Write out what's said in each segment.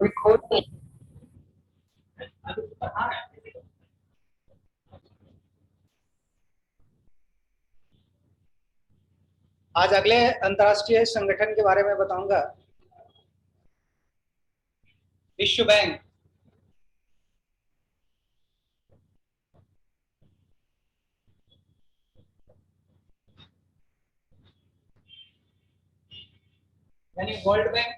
Recording. आज अगले अंतर्राष्ट्रीय संगठन के बारे में बताऊंगा। विश्व बैंक, यानी वर्ल्ड बैंक,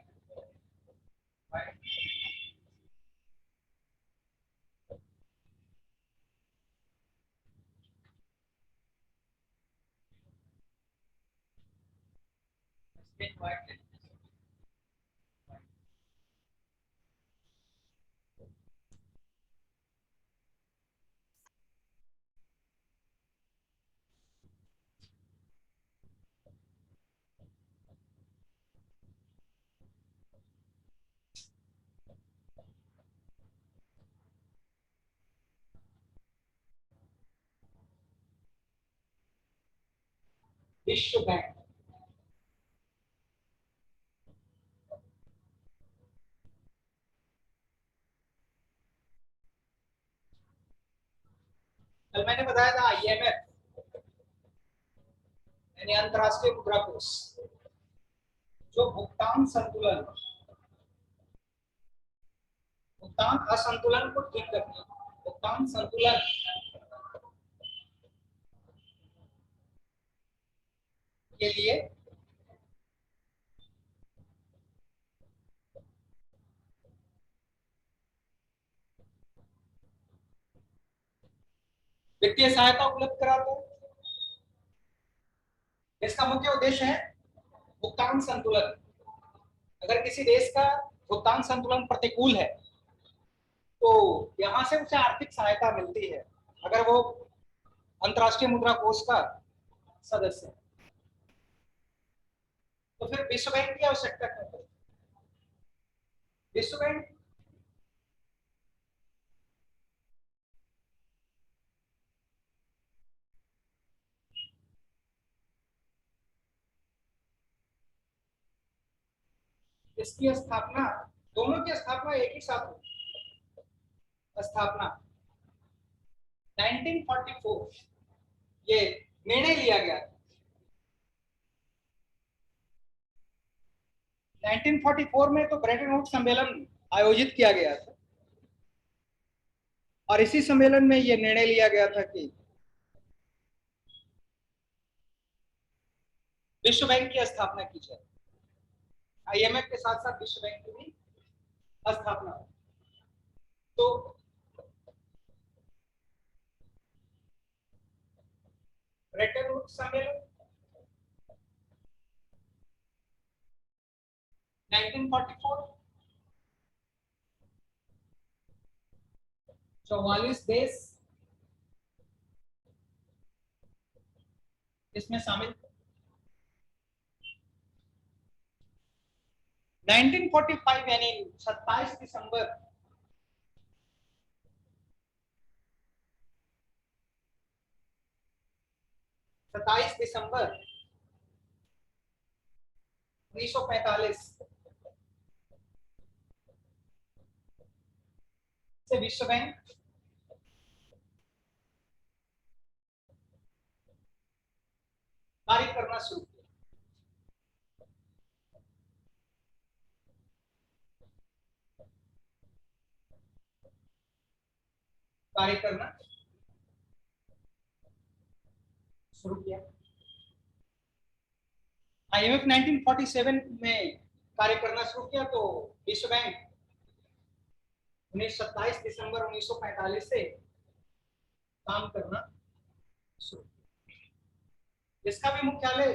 विश्व बैंक। कल मैंने बताया था आईएमएफ यानी अंतर्राष्ट्रीय मुद्रा कोष जो भुगतान असंतुलन को ठीक करती है। भुगतान संतुलन के लिए वित्तीय सहायता उपलब्ध कराते हैं। इसका मुख्य उद्देश्य है भुगतान संतुलन। अगर किसी देश का भुगतान संतुलन प्रतिकूल है तो यहां से उसे आर्थिक सहायता मिलती है अगर वो अंतर्राष्ट्रीय मुद्रा कोष का सदस्य है। तो फिर विश्व बैंक की आवश्यकता क्यों है? विश्व बैंक इसकी स्थापना, दोनों की स्थापना एक ही साथ हुई। स्थापना 1944 ये निर्णय लिया गया। 1944 में तो ब्रेटन वुड्स सम्मेलन आयोजित किया गया था और इसी सम्मेलन में यह निर्णय लिया गया था कि विश्व बैंक की स्थापना की जाए। आईएमएफ के साथ साथ विश्व बैंक की भी स्थापना हो। तो ब्रेटन वुड्स सम्मेलन 1944, 44 देश इसमें शामिल थे। 1945 यानी 27 दिसंबर 1945 से विश्व बैंक कार्य करना शुरू किया। कार्य करना शुरू किया। आईएमएफ 1947 में कार्य करना शुरू किया तो विश्व बैंक 27 दिसंबर 1945 से काम करना शुरू किया। इसका भी मुख्यालय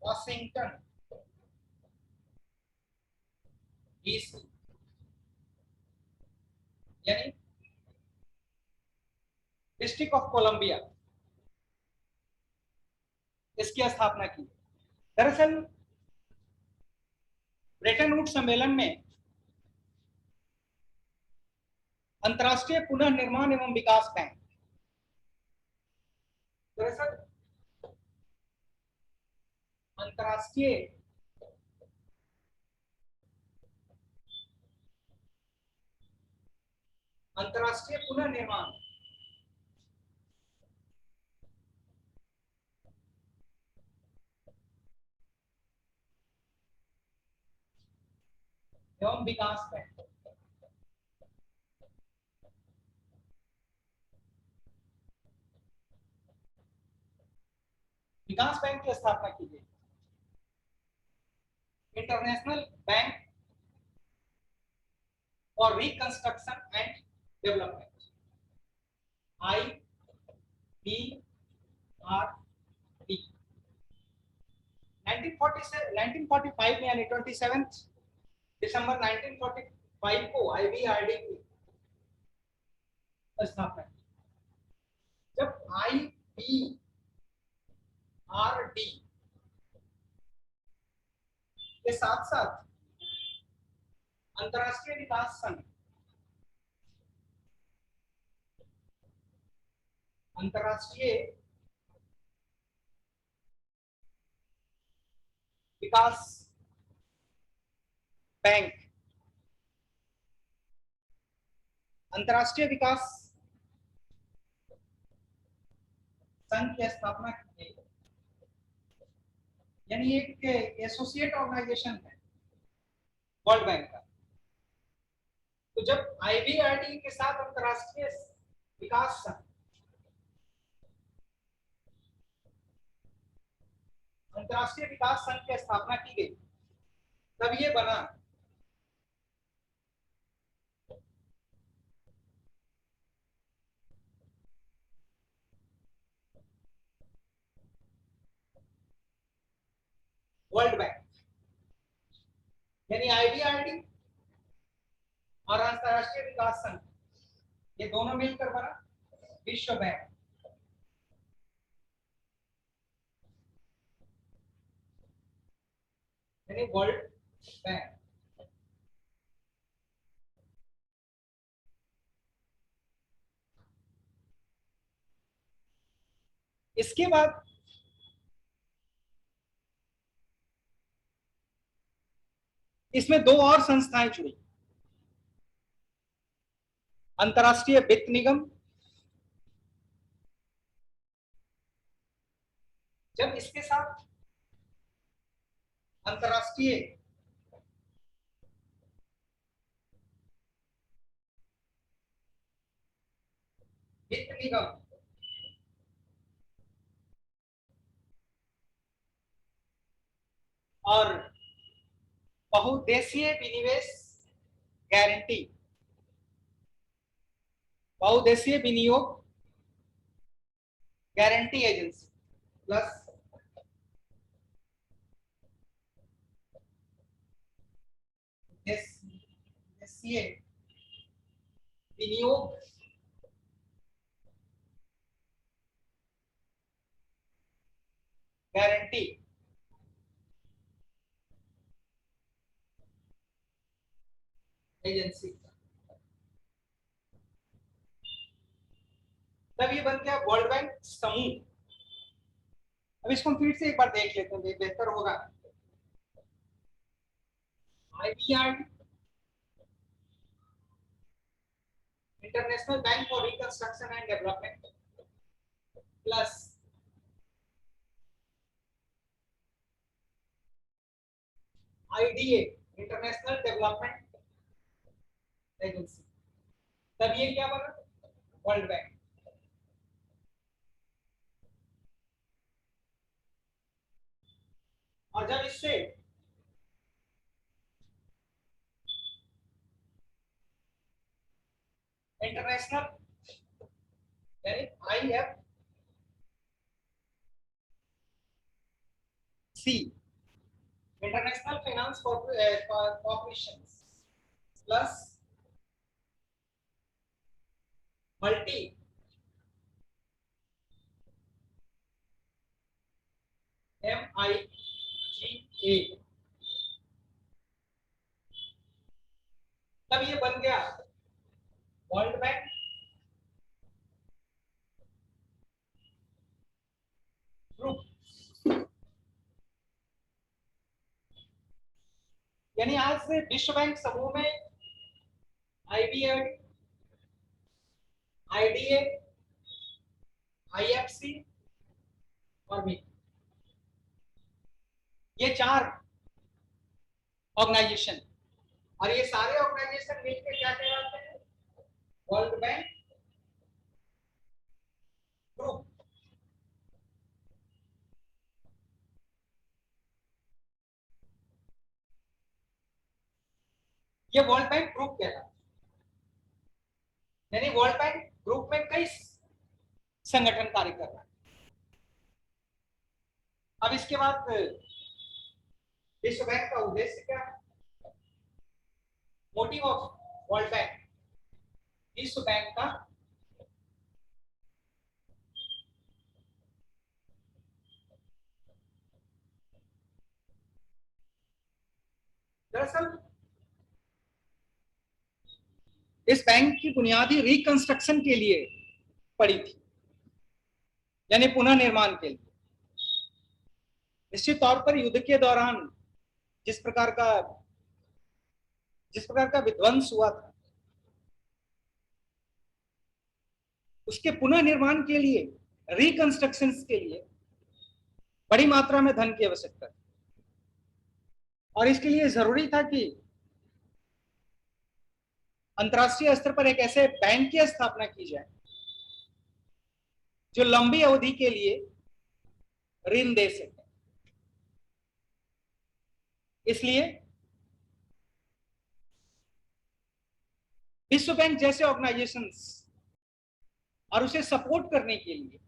वॉशिंगटन डीसी यानी डिस्ट्रिक्ट ऑफ कोलंबिया, इसकी स्थापना की। दरअसल ब्रेटन वुड्स सम्मेलन में अंतर्राष्ट्रीय पुनर्निर्माण एवं विकास बैंक, दरअसल अंतर्राष्ट्रीय अंतरराष्ट्रीय पुनर्निर्माण, एवं विकास बैंक। विकास बैंक की स्थापना की गई। International bank for reconstruction and development, IBRD। 1945 में यानी 27 दिसंबर 1945 को IBRD की स्थापना की। जब IBRD के साथ साथ अंतरराष्ट्रीय विकास संघ, अंतरराष्ट्रीय विकास बैंक, अंतरराष्ट्रीय विकास संघ की स्थापना की गई। यानी एक एसोसिएट ऑर्गेनाइजेशन है वर्ल्ड बैंक का। तो जब IBRD के साथ अंतरराष्ट्रीय विकास संघ, अंतरराष्ट्रीय विकास संघ की स्थापना की गई, तब ये बना वर्ल्ड बैंक। यानी IBRD और अंतरराष्ट्रीय विकास संघ ये दोनों मिलकर बना विश्व बैंक। यानी वर्ल्ड बैंक। इसके बाद इसमें दो और संस्थाएं जुड़ी, अंतरराष्ट्रीय वित्त निगम। जब इसके साथ अंतरराष्ट्रीय वित्त निगम और बहुदेशीय विनिवेश गारंटी, बहुदेशीय विनियोग गारंटी एजेंसी प्लस देशीय विनियोग गारंटी एजेंसी, तब ये बन गया वर्ल्ड बैंक समूह। अब इसको हम फिर से एक बार देख लेते हैं, बेहतर होगा। IBRD, international bank for reconstruction and development, plus IDA, international development agency, तब ये क्या बना वर्ल्ड बैंक। और जब इससे इंटरनेशनल यानी IFC, international finance corporation plus multi MIGA, तब ये बन गया वर्ल्ड बैंक ग्रुप। यानी आज से विश्व बैंक समूह में IBRD, आईडीए, आईएफसी और भी, ये 4 ऑर्गेनाइजेशन, और ये सारे ऑर्गेनाइजेशन मिलकर क्या कहलाते हैं? World bank group. ये वर्ल्ड बैंक ग्रुप कहलाता है, यानी वर्ल्ड बैंक ग्रुप में कई संगठन कार्य कर रहा है। अब इसके बाद विश्व बैंक का उद्देश्य क्या है? मोटिव ऑफ वर्ल्ड बैंक, विश्व बैंक का दरअसल इस बैंक की बुनियादी रिकंस्ट्रक्शन के लिए पड़ी थी, यानी पुनः निर्माण के लिए। निश्चित तौर पर युद्ध के दौरान जिस प्रकार का विध्वंस हुआ था, उसके पुनः निर्माण के लिए, रिकंस्ट्रक्शन के लिए बड़ी मात्रा में धन की आवश्यकता थी, और इसके लिए जरूरी था कि अंतरराष्ट्रीय स्तर पर एक ऐसे बैंक की स्थापना की जाए जो लंबी अवधि के लिए ऋण दे सके। इसलिए विश्व बैंक जैसे ऑर्गेनाइजेशंस और उसे सपोर्ट करने के लिए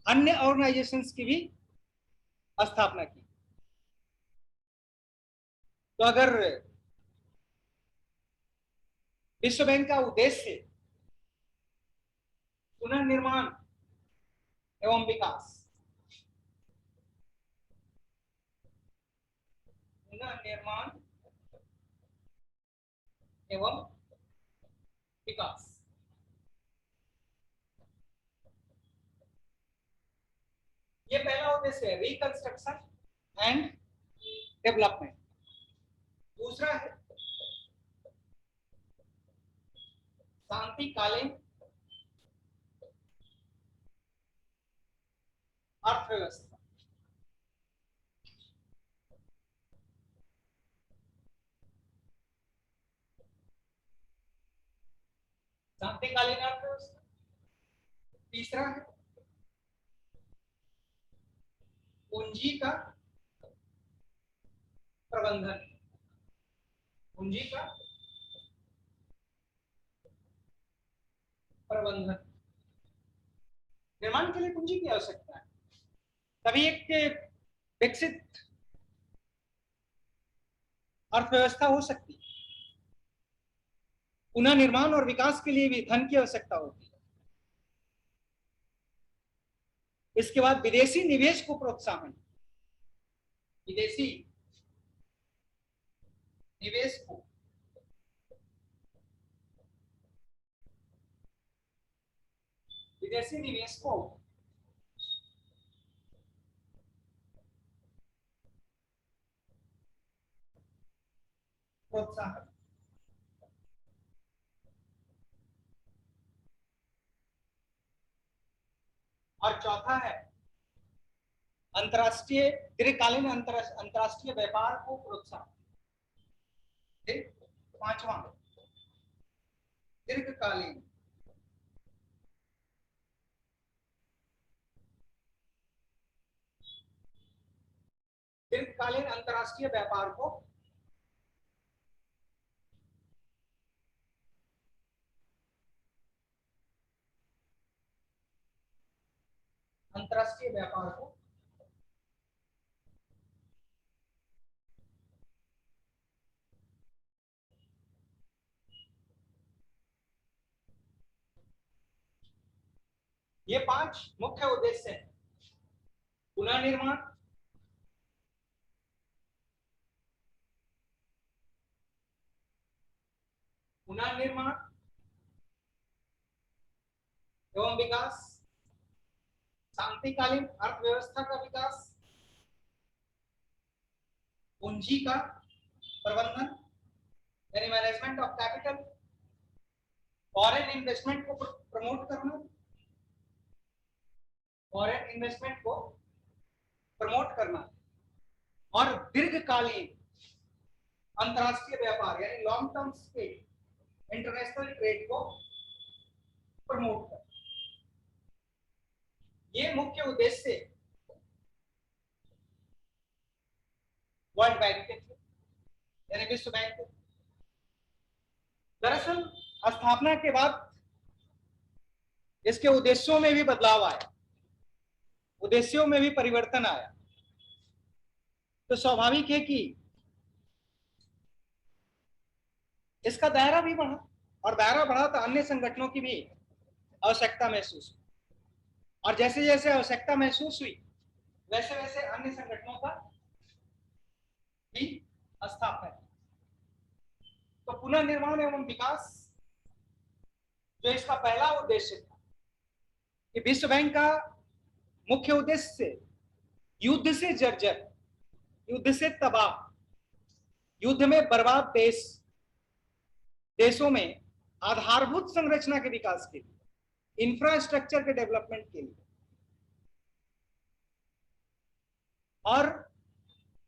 अन्य ऑर्गेनाइजेशंस की भी स्थापना की। तो अगर विश्व बैंक का उद्देश्य पुनर्निर्माण एवं विकास, पुनर्निर्माण एवं विकास, ये पहला उद्देश्य है, रिकंस्ट्रक्शन एंड डेवलपमेंट। दूसरा है शांतिकालीन अर्थव्यवस्था। शांतिकालीन अर्थव्यवस्था। तीसरा है पूंजी का प्रबंधन, पूंजी का प्रबंधन। निर्माण के लिए पूंजी की आवश्यकता है, तभी एक विकसित अर्थव्यवस्था हो सकती है। पुनः निर्माण और विकास के लिए भी धन की आवश्यकता होती है। इसके बाद विदेशी निवेश को प्रोत्साहन, विदेशी निवेश को प्रोत्साहन। और चौथा है अंतरराष्ट्रीय दीर्घकालीन अंतरराष्ट्रीय व्यापार को प्रोत्साहन। पांचवा दीर्घकालीन अंतरराष्ट्रीय व्यापार को ये 5 मुख्य उद्देश्य हैं। पुनर्निर्माण, पुनर्निर्माण एवं विकास, शांतिकालीन अर्थव्यवस्था का विकास, पूंजी का प्रबंधन यानी management of capital, foreign investment को प्रमोट करना, फॉरेन इन्वेस्टमेंट को प्रमोट करना और दीर्घकालीन अंतरराष्ट्रीय व्यापार यानी लॉन्ग टर्म के इंटरनेशनल ट्रेड को प्रमोट करना, ये मुख्य उद्देश्य वर्ल्ड बैंक के थे यानी विश्व बैंक के। दरअसल स्थापना के बाद इसके उद्देश्यों में भी बदलाव आया, उद्देश्यों में भी परिवर्तन आया। तो स्वाभाविक है कि इसका दायरा भी बढ़ा, और दायरा बढ़ा तो अन्य संगठनों की भी आवश्यकता महसूस हुई, और जैसे जैसे आवश्यकता महसूस हुई वैसे वैसे अन्य संगठनों का भी स्थापना की। तो पुनर्निर्माण एवं विकास जो इसका पहला उद्देश्य था कि विश्व बैंक का मुख्य उद्देश्य युद्ध से जर्जर, युद्ध से तबाह, युद्ध में बर्बाद देशों में आधारभूत संरचना के विकास के लिए, इंफ्रास्ट्रक्चर के डेवलपमेंट के लिए और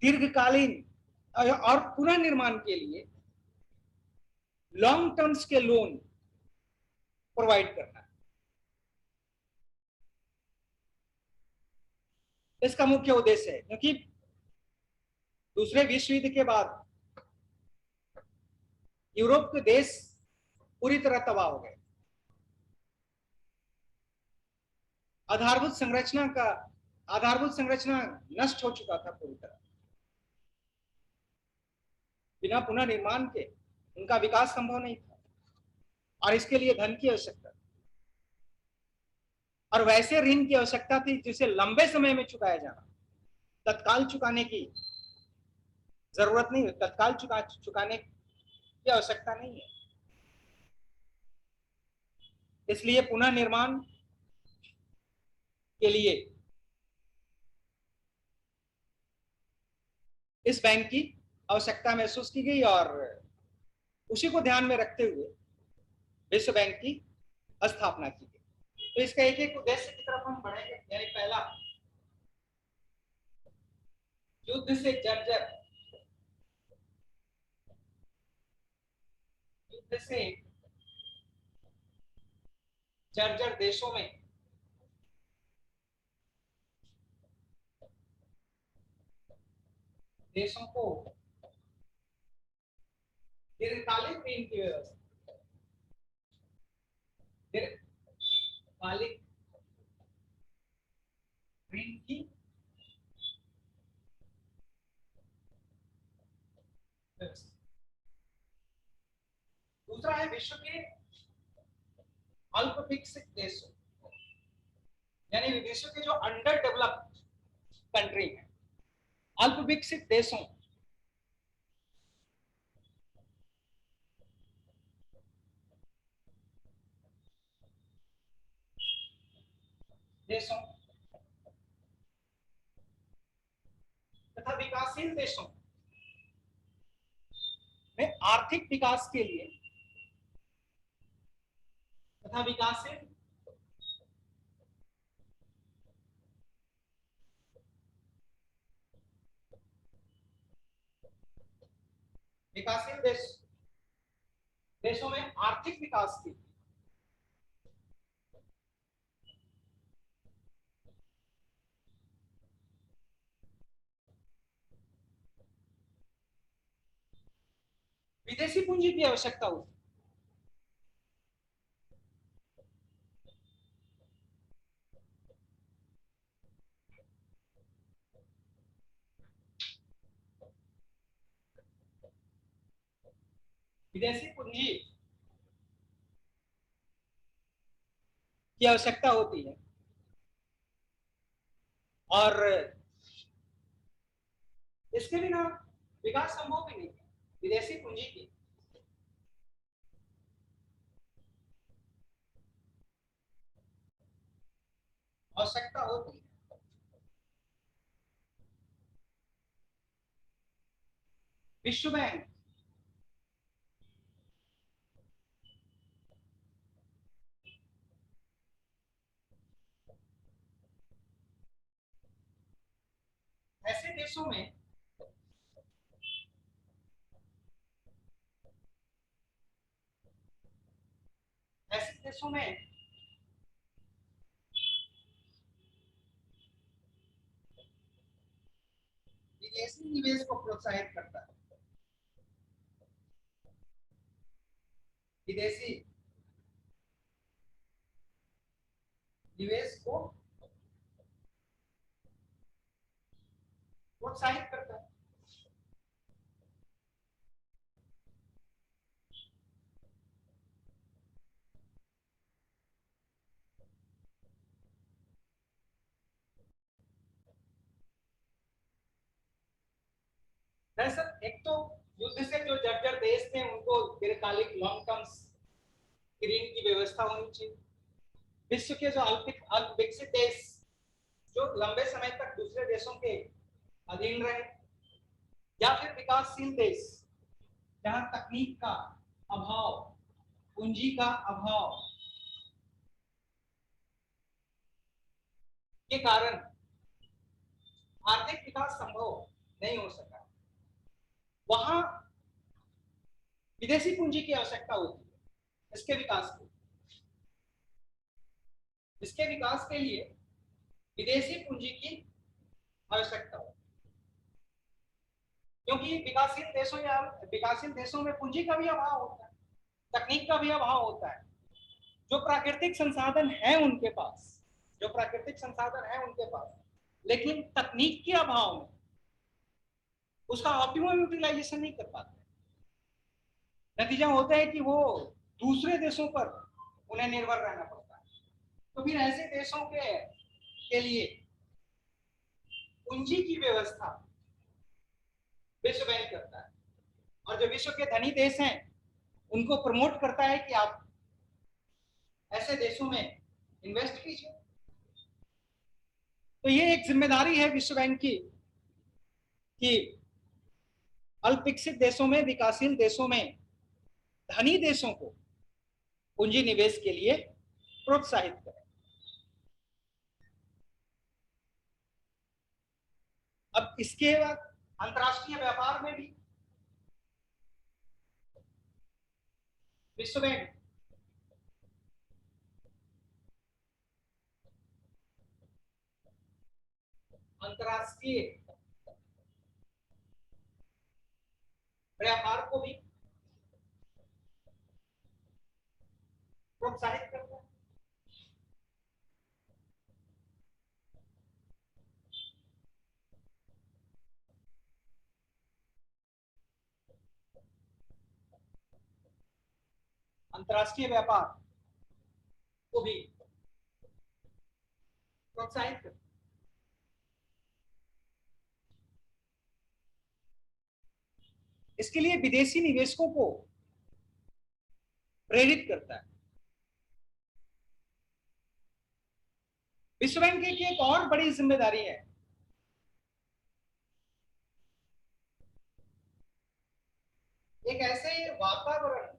दीर्घकालीन और पुनर्निर्माण के लिए लॉन्ग टर्म्स के लोन प्रोवाइड करना है, इसका मुख्य उद्देश्य है। क्योंकि दूसरे विश्व युद्ध के बाद यूरोप के देश पूरी तरह तबाह हो गए, आधारभूत संरचना नष्ट हो चुका था पूरी तरह। बिना पुनर्निर्माण के उनका विकास संभव नहीं था और इसके लिए धन की आवश्यकता थी, और वैसे ऋण की आवश्यकता थी जिसे लंबे समय में चुकाया जाना, तत्काल चुकाने की जरूरत नहीं है, तत्काल चुकाने की आवश्यकता नहीं है। इसलिए पुनर्निर्माण के लिए इस बैंक की आवश्यकता महसूस की गई और उसी को ध्यान में रखते हुए विश्व बैंक की स्थापना की गई। तो इसका एक एक उद्देश्य की तरफ हम बढ़ेंगे। यानी पहला, युद्ध से जर्जर, युद्ध से जर्जर देशों में देशों को दीर्घकालिक ऋण की व्यवस्था, दीर्घकालिक ऋण की व्यवस्था। दूसरा है विश्व के अल्प विकसित देशों, यानी विश्व के जो अंडर डेवलप्ड कंट्री है, अल्प विकसित देशों देशों तथा विकासशील देशों में आर्थिक विकास के लिए तथा विकासशील देशों में आर्थिक विकास की विदेशी पूंजी की आवश्यकता होती। विदेशी पूंजी की आवश्यकता होती है और इसके बिना विकास संभव भी नहीं है। विदेशी पूंजी की आवश्यकता होती है। विश्व बैंक देशों में ऐसे देशों में विदेशी निवेश को प्रोत्साहित करता है। विदेशी निवेश को प्रोत्साहित करता है। दरअसल एक तो युद्ध से जो जर्जर देश थे उनको दीर्घकालिक लॉन्ग टर्म ऋण की व्यवस्था होनी चाहिए। विश्व के जो अल्प विकसित देश जो लंबे समय तक दूसरे देशों के अधीन रहे, या फिर विकासशील देश जहां तकनीक का अभाव, पूंजी का अभाव के कारण आर्थिक विकास संभव नहीं हो सका, वहां विदेशी पूंजी की आवश्यकता होती है इसके विकास के लिए विदेशी पूंजी की आवश्यकता हो, क्योंकि विकासशील देशों में पूंजी का भी अभाव होता है, तकनीक का भी अभाव होता है। जो प्राकृतिक संसाधन है उनके पास, लेकिन तकनीक के अभाव में उसका ऑप्टिमम यूटिलाइजेशन नहीं कर पाते। नतीजा होता है कि वो दूसरे देशों पर उन्हें निर्भर रहना पड़ता है। तो फिर ऐसे देशों के लिए पूंजी की व्यवस्था विश्व बैंक करता है, और जो विश्व के धनी देश हैं उनको प्रमोट करता है कि आप ऐसे देशों में इन्वेस्ट कीजिए। तो ये एक जिम्मेदारी है विश्व बैंक की कि अल्प विकसित देशों में, विकासशील देशों में धनी देशों को पूंजी निवेश के लिए प्रोत्साहित करें। अब इसके बाद अंतरराष्ट्रीय व्यापार में भी विश्व बैंक अंतरराष्ट्रीय व्यापार को भी प्रोत्साहित करता है। अंतरराष्ट्रीय व्यापार को भी प्रोत्साहित करता है। इसके लिए विदेशी निवेशकों को प्रेरित करता है। विश्व बैंक की एक और बड़ी जिम्मेदारी है, एक ऐसे वातावरण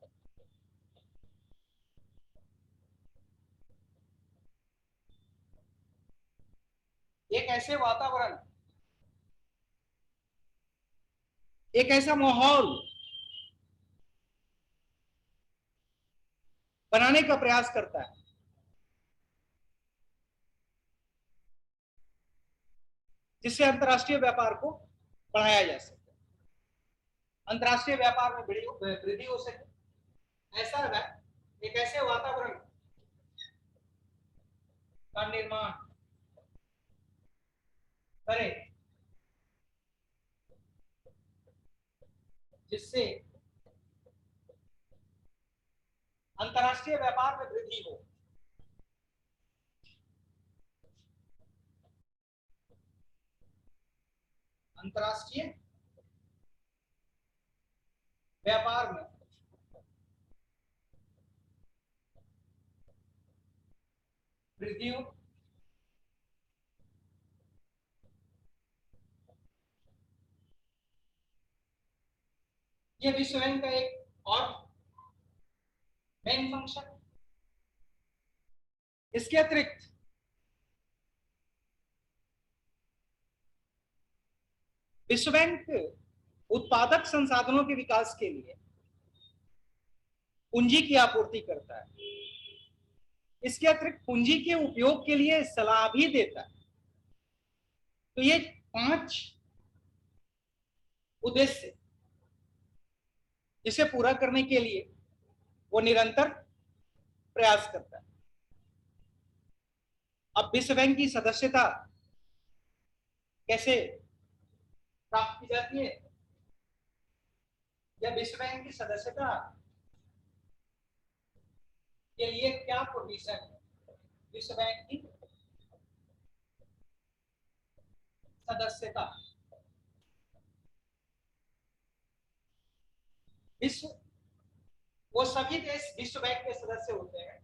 एक ऐसा माहौल बनाने का प्रयास करता है जिससे अंतरराष्ट्रीय व्यापार को बढ़ाया जा सके, अंतरराष्ट्रीय व्यापार में वृद्धि हो सके। एक ऐसे वातावरण का निर्माण करें जिससे अंतरराष्ट्रीय व्यापार में वृद्धि हो। अंतरराष्ट्रीय व्यापार में वृद्धि हो। यह विश्व बैंक का एक और मेन फंक्शन। इसके अतिरिक्त विश्व बैंक उत्पादक संसाधनों के विकास के लिए पूंजी की आपूर्ति करता है। इसके अतिरिक्त पूंजी के उपयोग के लिए सलाह भी देता है। तो ये 5 उद्देश्य जिसे पूरा करने के लिए वो निरंतर प्रयास करता है। अब विश्व बैंक की सदस्यता कैसे प्राप्त की जाती है, या विश्व बैंक की सदस्यता के लिए क्या प्रोविजन है? विश्व बैंक की सदस्यता, विश्व वो सभी देश विश्व बैंक के सदस्य होते हैं।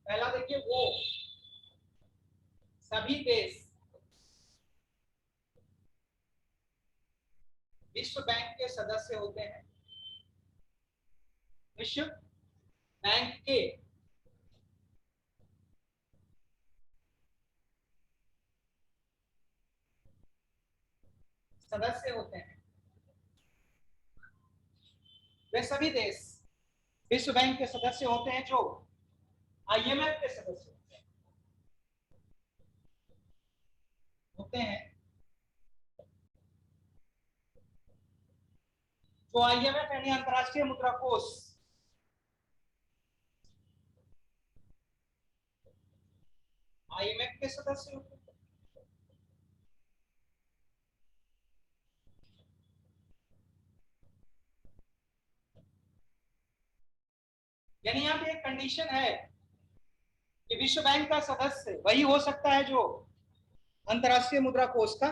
पहला देखिए, वो सभी देश विश्व बैंक के सदस्य होते हैं। विश्व बैंक के सदस्य होते हैं। वे सभी देश विश्व बैंक के सदस्य होते हैं जो आईएमएफ के सदस्य होते हैं। जो आईएमएफ यानी अंतर्राष्ट्रीय मुद्रा कोष आईएमएफ के सदस्य होते हैं। यानी यहाँ पे एक कंडीशन है कि विश्व बैंक का सदस्य वही हो सकता है जो अंतर्राष्ट्रीय मुद्रा कोष का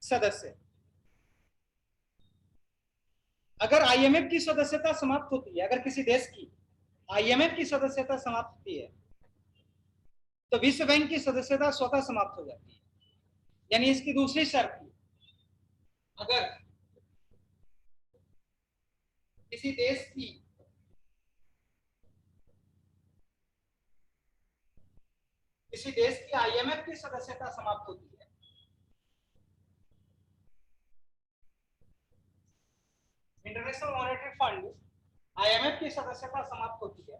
सदस्य। अगर आईएमएफ की सदस्यता समाप्त होती है, अगर किसी देश की आईएमएफ की सदस्यता समाप्त होती है, तो विश्व बैंक की सदस्यता स्वतः समाप्त हो जाती है। यानी इसकी दूसरी शर्त, अगर किसी देश की आईएमएफ की सदस्यता समाप्त होती है, इंटरनेशनल मॉनेटरी फंड आईएमएफ की सदस्यता समाप्त होती है,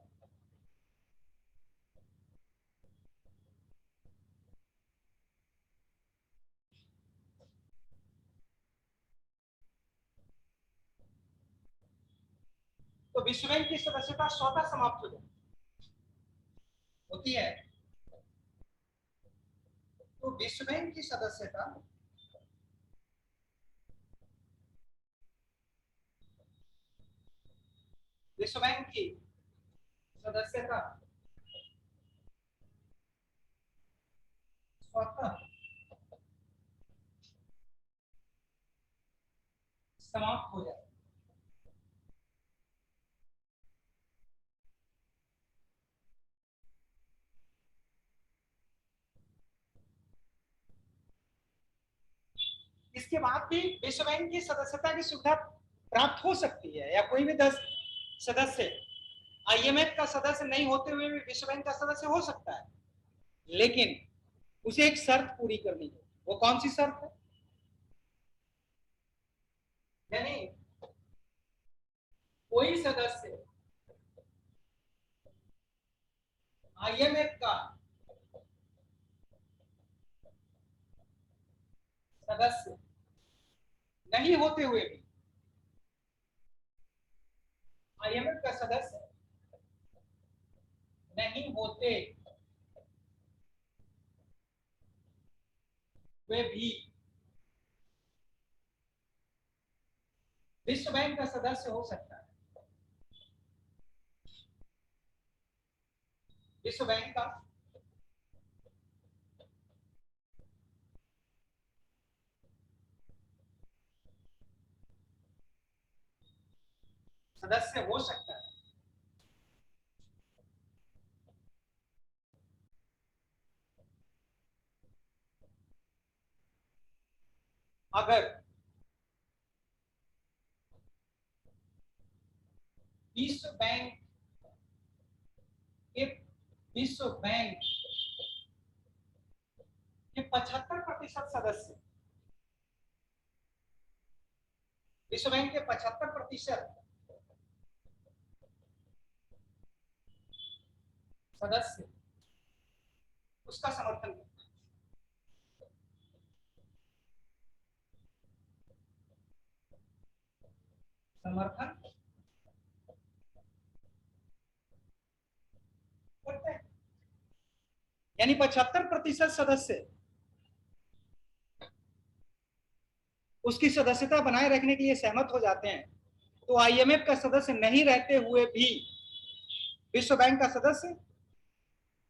तो विश्व बैंक की सदस्यता स्वतः समाप्त हो जाती होती है। तो विश्व बैंक की सदस्यता विश्व बैंक की सदस्यता स्वतः समाप्त हो जाती है। इसके बाद भी विश्व बैंक की सदस्यता की सुविधा प्राप्त हो सकती है, या कोई भी 10 सदस्य आईएमएफ का सदस्य नहीं होते हुए भी विश्व बैंक का सदस्य हो सकता है, लेकिन उसे एक शर्त पूरी करनी है। वो कौन सी शर्त है? यानी कोई सदस्य आईएमएफ का सदस्य नहीं होते हुए भी आईएमएफ का सदस्य नहीं होते हुए भी विश्व बैंक का सदस्य हो सकता है। विश्व बैंक का सदस्य हो सकता है अगर विश्व बैंक के 75% सदस्य विश्व बैंक के 75% सदस्य उसका समर्थन करते हैं। समर्थन करते हैं, यानी 75% सदस्य उसकी सदस्यता बनाए रखने के लिए सहमत हो जाते हैं, तो आईएमएफ का सदस्य नहीं रहते हुए भी विश्व बैंक का सदस्य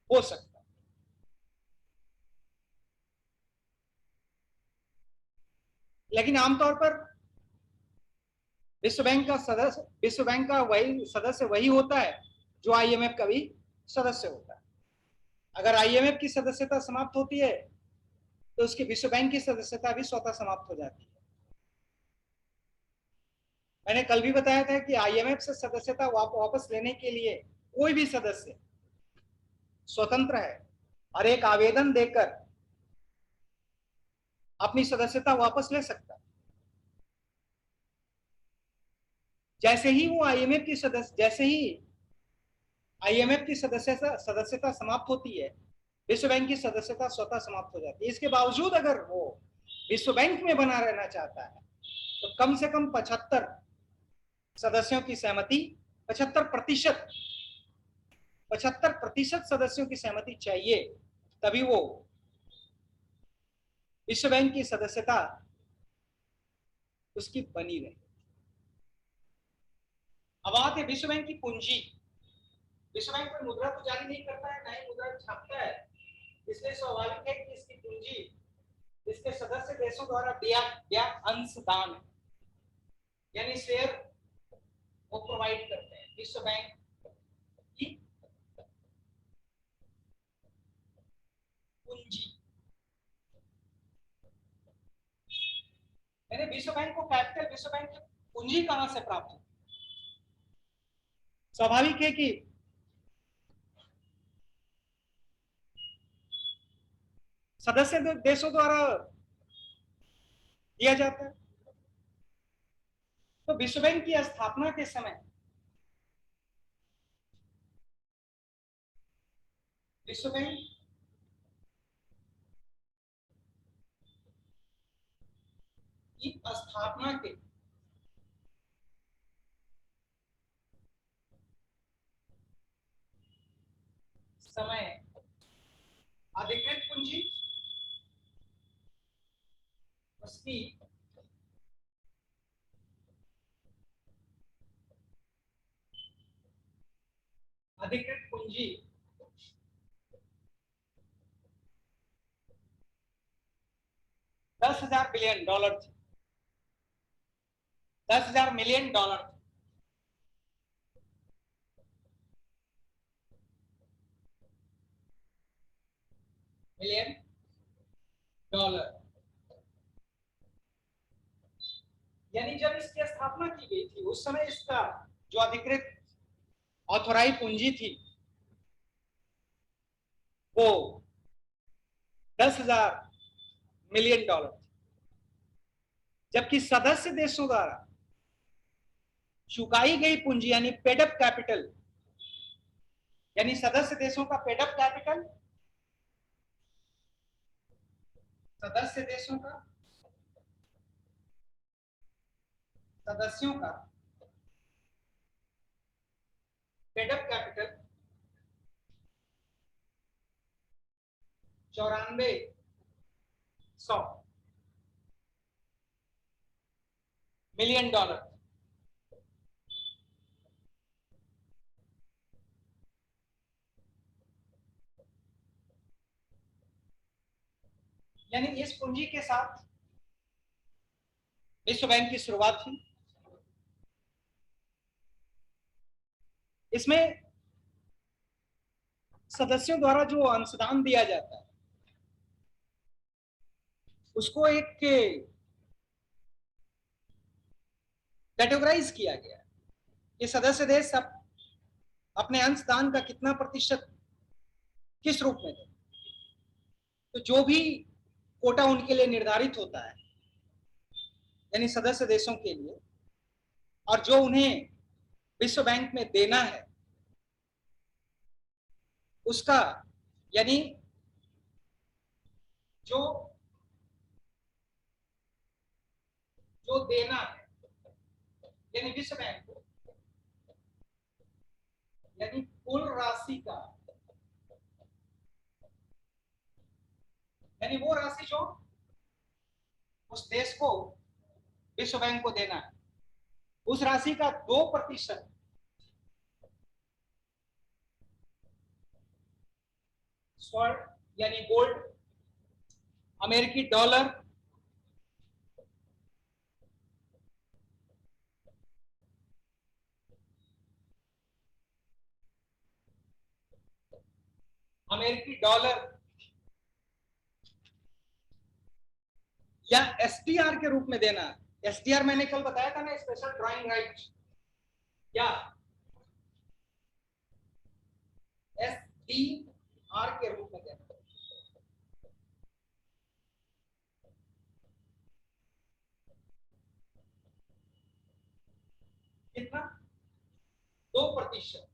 हो सकता है। लेकिन आमतौर पर विश्व बैंक का वही सदस्य वही होता है जो आईएमएफ का भी सदस्य होता है। अगर आईएमएफ की सदस्यता समाप्त होती है तो उसकी विश्व बैंक की सदस्यता भी स्वतः समाप्त हो जाती है। मैंने कल भी बताया था कि आईएमएफ से सदस्यता वापस लेने के लिए कोई भी सदस्य स्वतंत्र है और एक आवेदन देकर अपनी सदस्यता वापस ले सकता है। जैसे ही आईएमएफ की सदस्यता समाप्त होती है, विश्व बैंक की सदस्यता स्वतः समाप्त हो जाती है। इसके बावजूद अगर वो विश्व बैंक में बना रहना चाहता है तो कम से कम 75 सदस्यों की सहमति, 75% सदस्यों की सहमति चाहिए, तभी वो विश्व बैंक की सदस्यता उसकी बनी रहे। अब आते विश्व बैंक की पूंजी। विश्व बैंक कोई मुद्रा तो जारी नहीं करता है, ना ही मुद्रा छापता है, इसलिए स्वाभाविक है कि इसकी पूंजी इसके सदस्य देशों द्वारा दिया गया अंशदान यानी शेयर वो प्रोवाइड करते हैं। विश्व बैंक की पूंजी यानी विश्व बैंक को कैपिटल, विश्व बैंक की पूंजी कहां से प्राप्त होती है? स्वाभाविक है कि सदस्य देशों द्वारा दिया जाता है। तो विश्व बैंक की स्थापना के समय विश्व बैंक की स्थापना के समय अधिकृत पूंजी उसकी अधिकृत पूंजी $10,000 बिलियन थी। $10,000 मिलियन थी। मिलियन डॉलर यानी जब इसकी स्थापना की गई थी उस समय इसका जो अधिकृत ऑथोराइज पूंजी थी वो $10,000 मिलियन थी, जबकि सदस्य देशों द्वारा चुकाई गई पूंजी यानी पेडअप कैपिटल यानी सदस्य देशों का पेडअप कैपिटल, सदस्य देशों का सदस्यों का पेडअप कैपिटल 9400 मिलियन डॉलर। यानी इस पूंजी के साथ विश्व बैंक की शुरुआत हुई। इसमें सदस्यों द्वारा जो अंशदान दिया जाता है उसको एक कैटेगराइज किया गया कि सदस्य देश अपने अंशदान का कितना प्रतिशत किस रूप में दें। तो जो भी कोटा उनके लिए निर्धारित होता है यानी सदस्य देशों के लिए, और जो उन्हें विश्व बैंक में देना है उसका, यानी जो जो देना है यानी विश्व बैंक को, यानी कुल राशि का, यानी वो राशि जो उस देश को विश्व बैंक को देना है, उस राशि का 2% स्वर्ण यानी गोल्ड, अमेरिकी डॉलर, अमेरिकी डॉलर या एसडीआर के रूप में देना है। एसडीआर मैंने कल बताया था ना, स्पेशल ड्राइंग राइट, या एसडीआर के रूप में देना। कितना? 2%।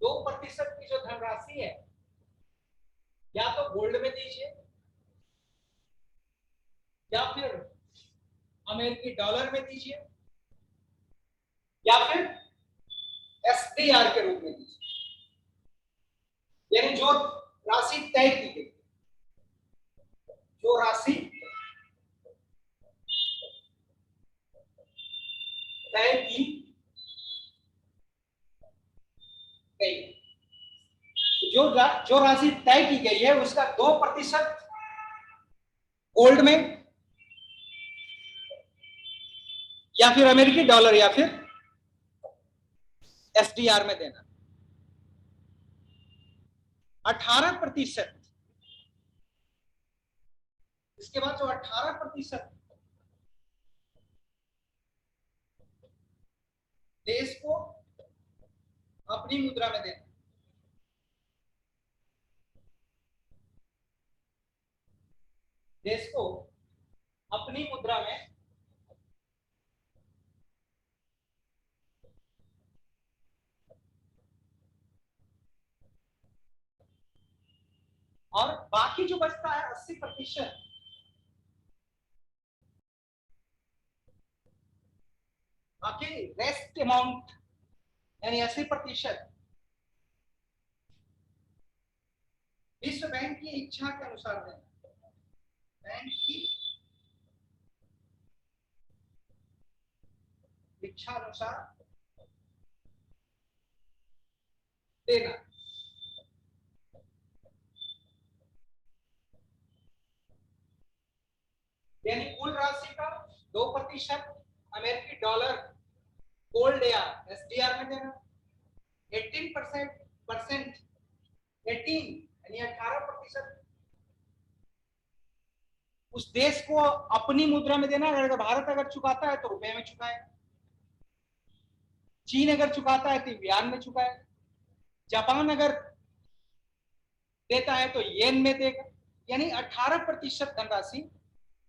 2% की जो धनराशि है, या तो गोल्ड में दीजिए, या फिर अमेरिकी डॉलर में दीजिए, या फिर एसडीआर के रूप में दीजिए, यानी जो राशि तय की गई, जो राशि तय की गई, जो राशि तय की गई है उसका 2% गोल्ड में, या फिर अमेरिकी डॉलर, या फिर एसडीआर में देना। 18%, इसके बाद जो 18% देश को अपनी मुद्रा में देना। देश को अपनी मुद्रा में और बाकी जो बचता है 80%, बाकी रेस्ट अमाउंट यानी 80% विश्व बैंक की इच्छा के अनुसार देना। बैंक की इच्छा अनुसार देना। यानी कुल राशि का 2% अमेरिकी डॉलर, गोल्ड या एसडीआर में देना। 18% 18% उस देश को अपनी मुद्रा में देना। अगर भारत अगर चुकाता है तो रुपए में चुकाए, चीन अगर चुकाता है तो युआन में चुकाए, जापान अगर देता है तो येन में देगा। यानी 18% धनराशि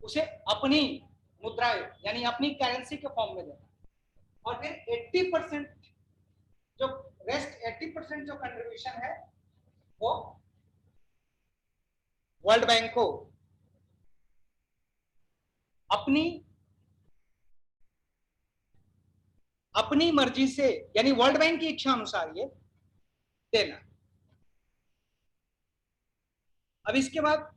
उसे अपनी मुद्रा यानी अपनी करेंसी के फॉर्म में देना, और फिर 80% जो रेस्ट 80% जो कंट्रीब्यूशन है वो वर्ल्ड बैंक को अपनी मर्जी से, यानी वर्ल्ड बैंक की इच्छा अनुसार ये देना। अब इसके बाद